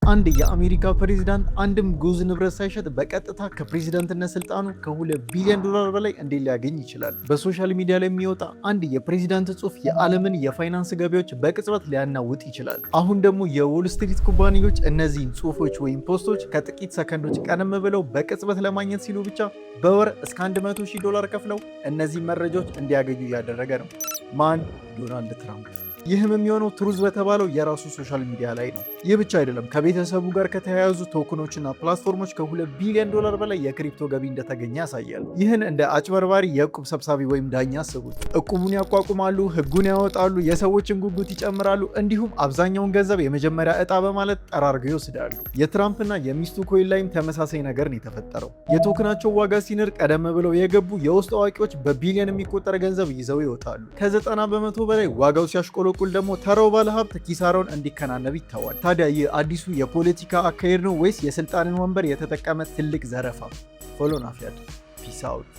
አንድ የአሜሪካ ፕሬዝዳንት አንድም ጉዝ ንብረት ሳይሸጥ በቀጥታ ከፕሬዝዳንትነት ስልጣኑ ከ2 ቢሊዮን ዶላር በላይ እንዴት ሊያገኝ ይችላል? በሶሻል ሚዲያ ላይ የሚወጣ አንድ የፕሬዝዳንት ጽሑፍ የዓለምን የፋይናንስ ገበያዎች በቅጽበት ሊያናውጥ ይችላል። አሁን ደግሞ የዎል ስትሪት ኩባንያዎች እነዚህን ጽሑፎች ወይም ፖስቶች ከጥቂት ሰከንዶች ቀደም ብለው በቅጽበት ለማግኘት ሲሉ ብቻ በወር እስከ $100,000 ከፍለው እነዚህ መረጃዎች እንዲያገኙ እያደረገ ነው። ማን? ዶናልድ ትራምፕ። ይህም የሚሆነው ትሩዝ በተባለው የራሱ ሶሻል ሚዲያ ላይ ነው። ይህ ብቻ አይደለም። ከቤተሰቡ ጋር ከተያያዙ ቶክኖችና ፕላትፎርሞች ከ2 ቢሊዮን ዶላር በላይ የክሪፕቶ ገቢ እንደተገኘ ያሳያል። ይህን እንደ አጭበርባሪ የዕቁብ ሰብሳቢ ወይም ዳኛ አስቡት። ዕቁቡን ያቋቁማሉ፣ ህጉን ያወጣሉ፣ የሰዎችን ጉጉት ይጨምራሉ፣ እንዲሁም አብዛኛውን ገንዘብ የመጀመሪያ ዕጣ በማለት ጠራርገው ይወስዳሉ። የትራምፕና የሚስቱ ኮይን ላይም ተመሳሳይ ነገር ነው የተፈጠረው። የቶክናቸው ዋጋ ሲንር ቀደም ብለው የገቡ የውስጥ አዋቂዎች በቢሊዮን የሚቆጠር ገንዘብ ይዘው ይወጣሉ። ከ90 በመቶ በላይ ዋጋው ሲያሽቆለቁል ደግሞ ተራው ባለሀብት ኪሳራውን እንዲከናነብ ይታዋል። ታዲያ ይህ አዲሱ የፖለቲካ አካሄድ ነው ወይስ የስልጣንን ወንበር የተጠቀመ ትልቅ ዘረፋ? ፎሎን አፍያድ ፒስ አውት።